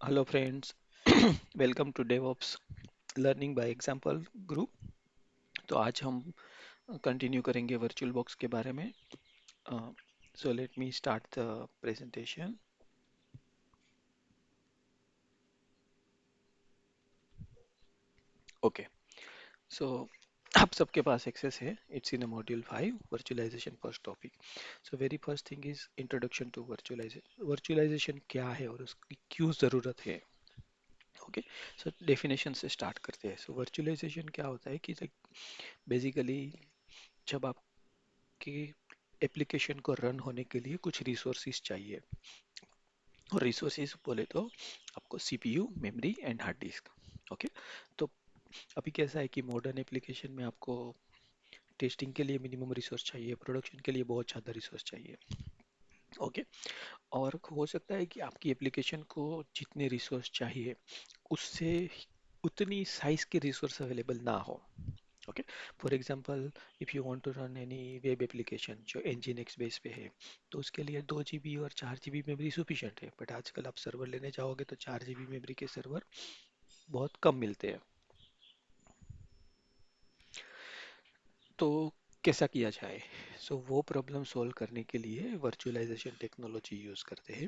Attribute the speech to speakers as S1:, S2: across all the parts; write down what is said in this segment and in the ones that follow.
S1: Hello friends. Welcome to DevOps learning by example group. तो आज हम कंटिन्यू करेंगे वर्चुअल बॉक्स के बारे में। So let me start the presentation. Okay, so आप सबके पास एक्सेस है। It's in module 5 virtualization first topic. So very first thing is introduction to virtualization. Virtualization क्या है और उसकी क्यों ज़रूरत है। ओके, सो डेफिनेशन से स्टार्ट करते हैं। सो वर्चुअलाइजेशन क्या होता है कि बेसिकली जब आपके एप्लीकेशन को रन होने के लिए कुछ रिसोर्सेज चाहिए, और रिसोर्सेज बोले तो आपको CPU, memory and hard disk. Okay, तो अभी कैसा है कि मॉडर्न एप्लीकेशन में आपको टेस्टिंग के लिए मिनिमम रिसोर्स चाहिए, प्रोडक्शन के लिए बहुत ज़्यादा रिसोर्स चाहिए। ओके, और हो सकता है कि आपकी एप्लीकेशन को जितने रिसोर्स चाहिए उससे उतनी साइज के रिसोर्स अवेलेबल ना हो। Okay, for example if you want to run any web application जो nginx बेस पे है, तो उसके लिए 2 GB और 4 GB मेमोरी सफिशिएंट है। बट आजकल आप सर्वर लेने जाओगे तो 4 GB मेमोरी के सर्वर बहुत कम मिलते हैं। तो कैसा किया जाए? सो वो प्रॉब्लम सॉल्व करने के लिए वर्चुअलाइजेशन टेक्नोलॉजी यूज़ करते हैं,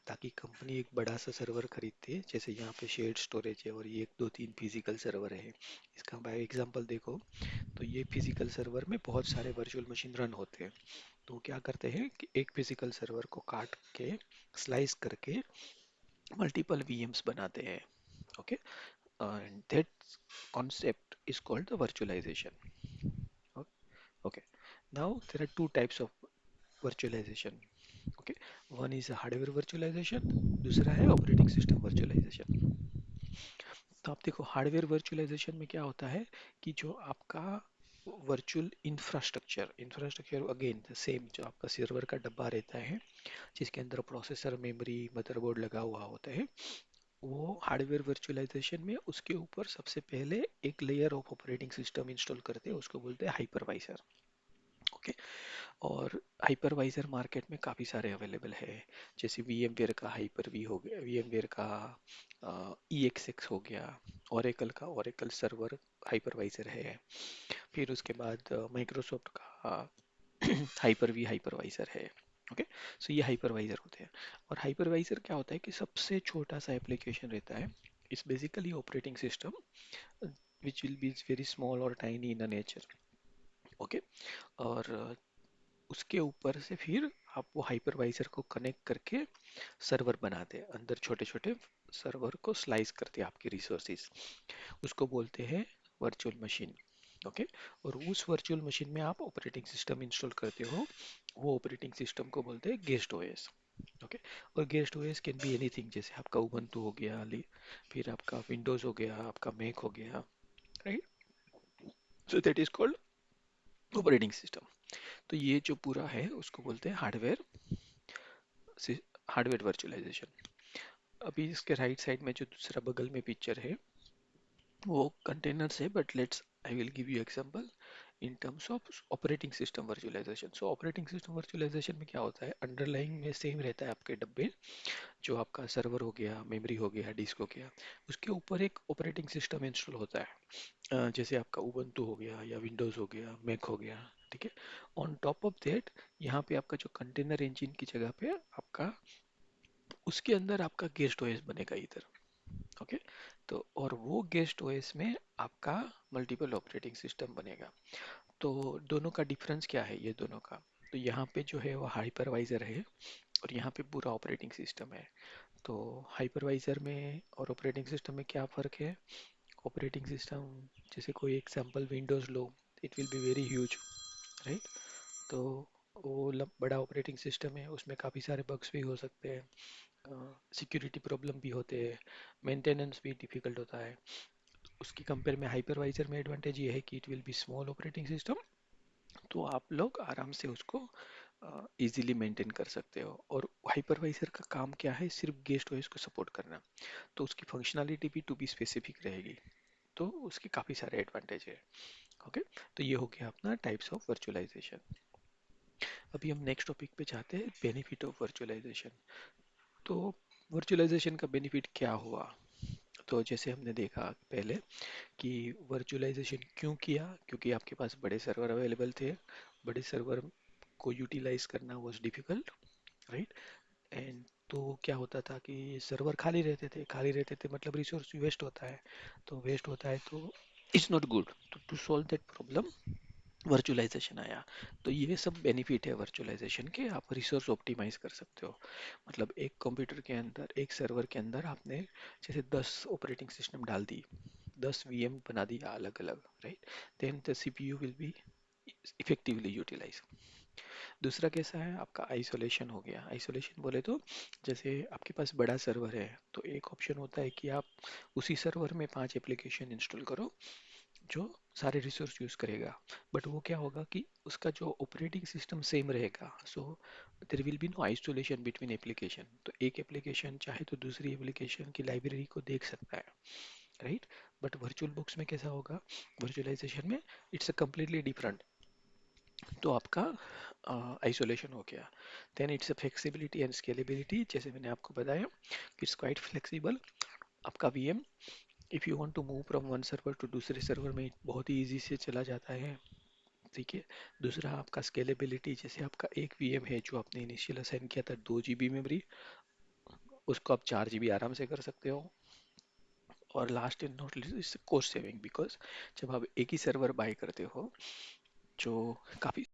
S1: ताकि कंपनी एक बड़ा सा सर्वर खरीदते हैं। जैसे यहाँ पे शेयर्ड स्टोरेज है और ये 1 2 3 फिजिकल सर्वर है। इसका बाय एग्जांपल देखो, तो ये फिजिकल सर्वर में बहुत सारे वर्चुअल मशीन रन होते हैं। तो वो क्या करते हैं कि एक फिजिकल सर्वर को काट के स्लाइस करके मल्टीपल वीएम्स बनाते हैं। Okay, and that concept is called the virtualization. Okay, now there are two types of virtualization. Okay, one is hardware virtualization, दूसरा है ऑपरेटिंग सिस्टम virtualization. तो आप देखो हार्डवेयर वर्चुअलाइजेशन में क्या होता है कि जो आपका virtual infrastructure infrastructure again same, जो आपका सर्वर का डब्बा रहता है जिसके अंदर प्रोसेसर, मेमोरी, मदरबोर्ड लगा हुआ होता है, वो हार्डवेयर वर्चुअलाइजेशन में उसके ऊपर सबसे पहले एक layer of operating system install करते हैं। उसको बोलते हैं हाइपरवाइजर। ओके, और हाइपरवाइजर मार्केट में काफ़ी सारे अवेलेबल है। जैसे VMware का हाइपर वी हो गया, VMware का EXX हो गया, ओरेकल का ओरेकल सर्वर हाइपरवाइजर है। फिर उसके बाद माइक्रोसॉफ्ट का हाइपर वी हाइपरवाइजर है। ओके, सो ये हाइपरवाइजर होते हैं। और हाइपरवाइजर क्या होता है कि सबसे छोटा सा एप्लीकेशन रहता है। It's basically operating system which will be very small और टाइनी इन नेचर। ओके, और उसके ऊपर से फिर आप वो हाइपरवाइजर को कनेक्ट करके सर्वर बनाते हैं। अंदर छोटे छोटे सर्वर को स्लाइस करते हैं आपके रिसोर्सेज। उसको बोलते हैं वर्चुअल मशीन। ओके, और उस वर्चुअल मशीन में आप ऑपरेटिंग सिस्टम इंस्टॉल करते हो। वो ऑपरेटिंग सिस्टम को बोलते हैं गेस्ट ओएस। ओके, और guest OS can be anything, जैसे आपका उबंटू हो गया, फिर आपका विंडोज हो गया, आपका मैक हो गया, right. So that is called operating system. तो ये जो पूरा है उसको बोलते हैं हार्डवेयर हार्डवेयर वर्चुअलाइजेशन। अभी इसके राइट साइड में जो दूसरा बगल में पिक्चर है वो कंटेनर्स है, but let's I will give you example in terms of operating system virtualization. So operating system virtualization में क्या होता है, अंडरलाइंग में सेम रहता है आपके डब्बे। जो आपका सर्वर हो गया, मेमोरी हो गया, डिस्क हो गया, उसके ऊपर एक ऑपरेटिंग सिस्टम इंस्टॉल होता है। जैसे आपका उबंटू हो गया या विंडोज हो गया, मैक हो गया। ठीक है, ऑन टॉप ऑफ दैट यहाँ पे आपका जो कंटेनर इंजन की जगह पे आपका उसके अंदर आपका गेस्ट ओएस बनेगा इधर। ओके, तो और वो गेस्ट ओएस में आपका मल्टीपल ऑपरेटिंग सिस्टम बनेगा। तो दोनों का डिफरेंस क्या है ये दोनों का? तो यहाँ पे जो है वो हाइपरवाइजर है और यहाँ पे पूरा ऑपरेटिंग सिस्टम है। तो हाइपरवाइजर में और ऑपरेटिंग सिस्टम में क्या फ़र्क है? ऑपरेटिंग सिस्टम, जैसे कोई example Windows low, it will be very huge, right. तो वो बड़ा ऑपरेटिंग सिस्टम है, उसमें काफ़ी सारे बग्स भी हो सकते हैं, सिक्योरिटी प्रॉब्लम भी होते हैं, मेंटेनेंस भी डिफिकल्ट होता है। उसकी कंपेयर में हाइपरवाइजर में एडवांटेज ये है कि it will be small operating system, तो आप लोग आराम से उसको इजीली मेंटेन कर सकते हो। और हाइपरवाइजर का काम क्या है, सिर्फ गेस्ट ओएस को सपोर्ट करना। तो उसकी फंक्शनैलिटी भी टू बी स्पेसिफिक रहेगी। तो उसके काफ़ी सारे एडवांटेज है। ओके, तो ये हो गया अपना टाइप्स ऑफ वर्चुअलाइजेशन। अभी हम नेक्स्ट टॉपिक पे जाते हैं, बेनिफिट ऑफ वर्चुअलाइजेशन। तो वर्चुअलाइजेशन का बेनिफिट क्या हुआ? तो जैसे हमने देखा पहले कि वर्चुअलाइजेशन क्यों किया, क्योंकि आपके पास बड़े सर्वर अवेलेबल थे। बड़े सर्वर को यूटिलाइज करना वॉज डिफिकल्ट, राइट? एंड तो क्या होता था कि सर्वर खाली रहते थे, खाली रहते थे मतलब रिसोर्स वेस्ट होता है। तो वेस्ट होता है तो इट्स नॉट गुड। तो to solve that problem virtualization आया। तो ये सब बेनिफिट है वर्चुअलाइजेशन के, आप रिसोर्स ऑप्टिमाइज कर सकते हो। मतलब एक कंप्यूटर के अंदर, एक सर्वर के अंदर आपने जैसे 10 ऑपरेटिंग सिस्टम डाल दी, 10 वीएम बना दिया अलग अलग, right? Then the CPU will be effectively utilize. दूसरा कैसा है, आपका आइसोलेशन हो गया। आइसोलेशन बोले तो जैसे आपके पास बड़ा सर्वर है तो एक ऑप्शन होता है कि आप उसी सर्वर में 5 एप्लीकेशन इंस्टॉल करो जो सारे रिसोर्स यूज करेगा। बट वो क्या होगा कि उसका जो ऑपरेटिंग सिस्टम सेम रहेगा, so there will be no isolation between application. तो एक एप्लीकेशन चाहे तो दूसरी एप्लीकेशन की लाइब्रेरी को देख सकता है, राइट? बट वर्चुअल बुक्स में कैसा होगा, वर्चुअलाइजेशन में इट्स अ कम्प्लीटली डिफरेंट। तो आपका आइसोलेशन हो गया। Then it's a flexibility and scalability, जैसे मैंने आपको बताया इट्स क्वाइट फ्लेक्सिबल। आपका VM if you want to move from one server to दूसरे सर्वर में बहुत ही ईजी से चला जाता है, ठीक है? दूसरा आपका स्केलेबिलिटी, जैसे आपका एक वीएम है जो आपने इनिशियल असाइन किया था 2 GB मेमोरी, उसको आप 4 GB आराम से कर सकते हो। और last and not least cost saving, because जब आप एक ही सर्वर बाय करते हो जो काफ़ी